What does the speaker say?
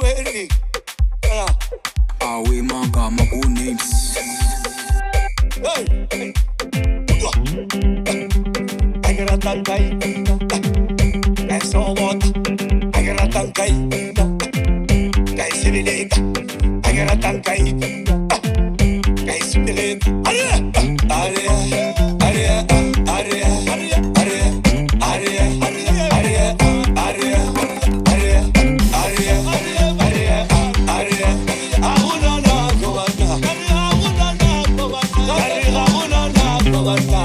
wedding. Awe magama ku names. Hey. I got a tankai. I saw what. I got a tankai. Guy civilate. I got a tankai. Guy civilate. Aria. Aria. Aria. Aria. Aria. Aria. Aria. Aria. Aria. Aria. Aria. Aria. Aria. Aguna na kobata. Aguna na kobata. Aguna na kobata.